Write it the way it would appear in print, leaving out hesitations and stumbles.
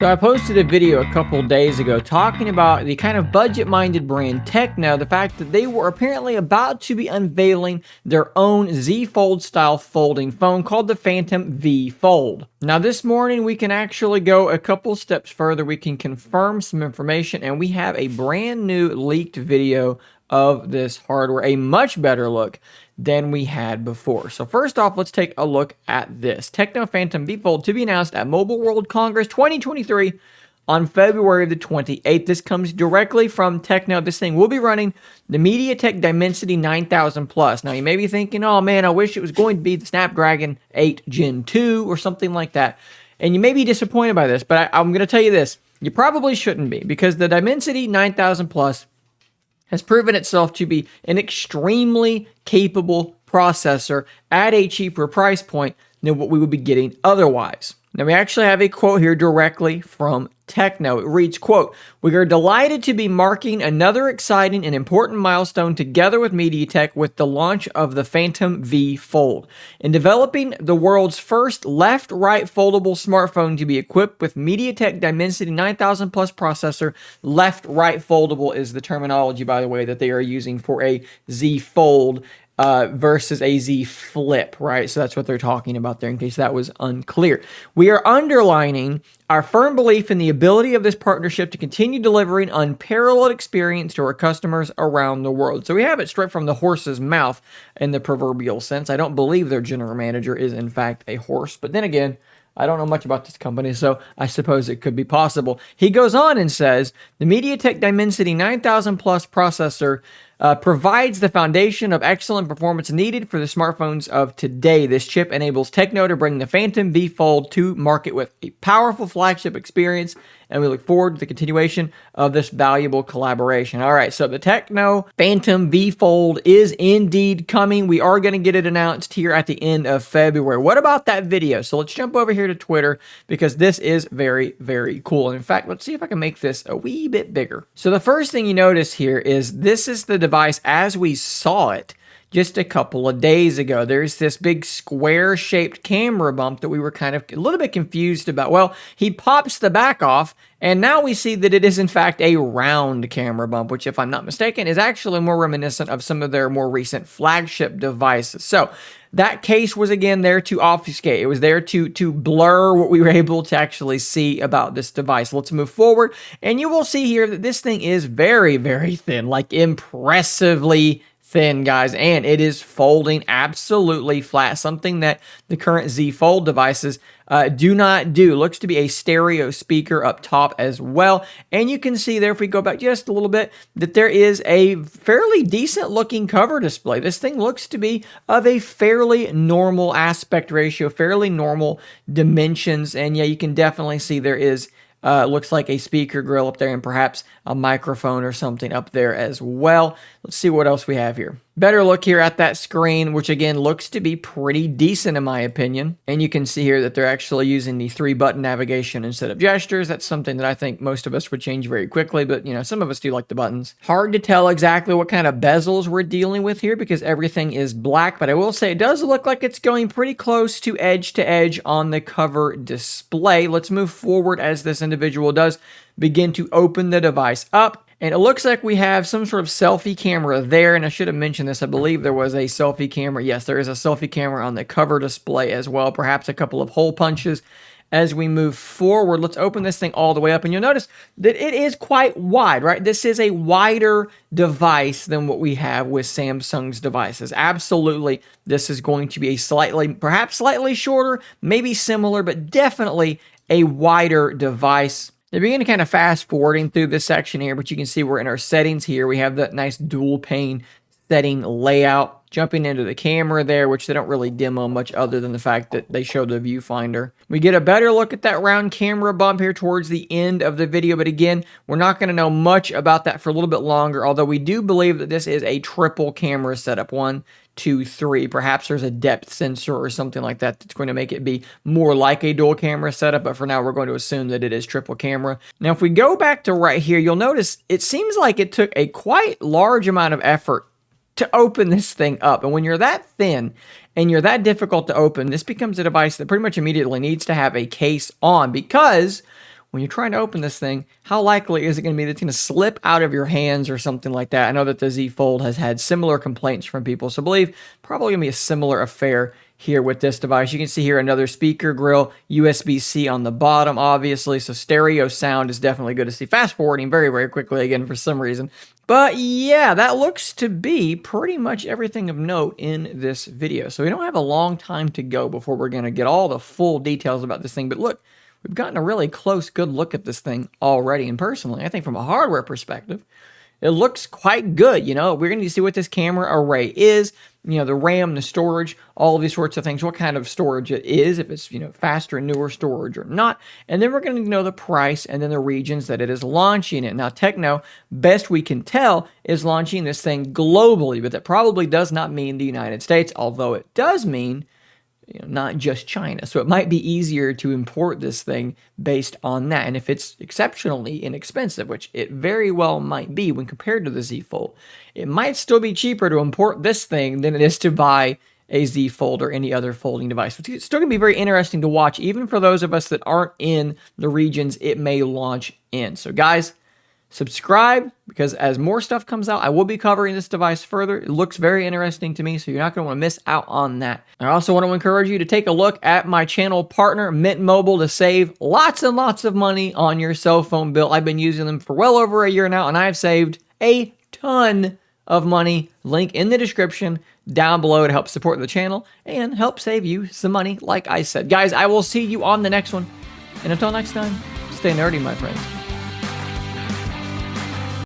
So I posted a video a couple days ago talking about the kind of budget-minded brand Tecno, the fact that they were apparently about to be unveiling their own Z Fold style folding phone called the Phantom V Fold. Now this morning we can actually go a couple steps further. We can confirm some information and we have a brand new leaked video of this hardware, a much better look than we had before. So first off, let's take a look at this. Tecno Phantom V Fold to be announced at Mobile World Congress 2023 on February the 28th. This comes directly from Tecno. This thing will be running the MediaTek Dimensity 9000 Plus. Now you may be thinking, oh man, I wish it was going to be the Snapdragon 8 Gen 2 or something like that. And you may be disappointed by this, but I'm going to tell you this. You probably shouldn't be, because the Dimensity 9000 Plus has proven itself to be an extremely capable processor at a cheaper price point than what we would be getting otherwise. Now, we actually have a quote here directly from Tecno. It reads, quote, "We are delighted to be marking another exciting and important milestone together with MediaTek with the launch of the Phantom V Fold. In developing the world's first left-right foldable smartphone to be equipped with MediaTek Dimensity 9000 Plus processor, left-right foldable is the terminology, by the way, that they are using for a Z Fold versus a Z Flip, right? So that's what they're talking about there, in case that was unclear. We are underlining our firm belief in the ability of this partnership to continue delivering unparalleled experience to our customers around the world." So we have it straight from the horse's mouth in the proverbial sense. I don't believe their general manager is in fact a horse, but then again, I don't know much about this company, so I suppose it could be possible. He goes on and says, "The MediaTek Dimensity 9000 Plus processor provides the foundation of excellent performance needed for the smartphones of today. This chip enables Tecno to bring the Phantom V Fold to market with a powerful flagship experience, and we look forward to the continuation of this valuable collaboration." All right, so the Tecno Phantom V Fold is indeed coming. We are going to get it announced here at the end of February. What about that video? So let's jump over here to Twitter, because this is very, very cool. And in fact, let's see if I can make this a wee bit bigger. So the first thing you notice here is this is the device as we saw it just a couple of days ago. There's this big square-shaped camera bump that we were kind of a little bit confused about. Well, he pops the back off, and now we see that it is in fact a round camera bump, which, if I'm not mistaken, is actually more reminiscent of some of their more recent flagship devices. So that case was, again, there to obfuscate. It was there to blur what we were able to actually see about this device. Let's move forward, and you will see here that this thing is very, very thin, like impressively thin, guys, and it is folding absolutely flat, something that the current Z Fold devices do not do. Looks to be a stereo speaker up top as well, and you can see there, if we go back just a little bit, that there is a fairly decent looking cover display. This thing looks to be of a fairly normal aspect ratio, fairly normal dimensions, and yeah, you can definitely see there is looks like a speaker grill up there and perhaps a microphone or something up there as well. Let's see what else we have here. Better look here at that screen, which again looks to be pretty decent in my opinion. And you can see here that they're actually using the 3-button navigation instead of gestures. That's something that I think most of us would change very quickly, but you know, some of us do like the buttons. Hard to tell exactly what kind of bezels we're dealing with here because everything is black, but I will say it does look like it's going pretty close to edge on the cover display. Let's move forward as this individual does begin to open the device up. And it looks like we have some sort of selfie camera there. And I should have mentioned this. I believe there was a selfie camera. Yes, there is a selfie camera on the cover display as well. Perhaps a couple of hole punches. As we move forward, let's open this thing all the way up. And you'll notice that it is quite wide, right? This is a wider device than what we have with Samsung's devices. Absolutely, this is going to be a perhaps slightly shorter, maybe similar, but definitely a wider device. They begin to kind of fast forwarding through this section here, but you can see we're in our settings here. We have that nice dual pane setting layout. Jumping into the camera there, which they don't really demo much other than the fact that they show the viewfinder. We get a better look at that round camera bump here towards the end of the video, but again, we're not going to know much about that for a little bit longer, although we do believe that this is a triple camera setup. 1, 2, 3. Perhaps there's a depth sensor or something like that that's going to make it be more like a dual camera setup, but for now we're going to assume that it is triple camera. Now, if we go back to right here, you'll notice it seems like it took a quite large amount of effort to open this thing up. And when you're that thin and you're that difficult to open, this becomes a device that pretty much immediately needs to have a case on, because when you're trying to open this thing, how likely is it going to be that it's going to slip out of your hands or something like that? I know that the Z Fold has had similar complaints from people, so I believe probably going to be a similar affair here with this device. You can see here another speaker grill, USB-C on the bottom, obviously, so stereo sound is definitely good to see. Fast forwarding very, very quickly again for some reason. But yeah, that looks to be pretty much everything of note in this video. So we don't have a long time to go before we're going to get all the full details about this thing. But look, we've gotten a really close, good look at this thing already. And personally, I think from a hardware perspective, it looks quite good. You know, we're going to see what this camera array is, you know, the RAM, the storage, all of these sorts of things, what kind of storage it is, if it's, you know, faster and newer storage or not. And then we're going to know the price and then the regions that it is launching in. Now, Tecno, best we can tell, is launching this thing globally, but that probably does not mean the United States, although it does mean, you know, not just China. So it might be easier to import this thing based on that. And if it's exceptionally inexpensive, which it very well might be when compared to the Z Fold, it might still be cheaper to import this thing than it is to buy a Z Fold or any other folding device. It's still going to be very interesting to watch, even for those of us that aren't in the regions it may launch in. So guys, subscribe, because as more stuff comes out, I will be covering this device further. It looks very interesting to me, so you're not going to want to miss out on that. I also want to encourage you to take a look at my channel partner, Mint Mobile, to save lots and lots of money on your cell phone bill. I've been using them for well over a year now, and I've saved a ton of money. Link in the description down below to help support the channel and help save you some money, like I said. Guys, I will see you on the next one. And until next time, stay nerdy, my friends.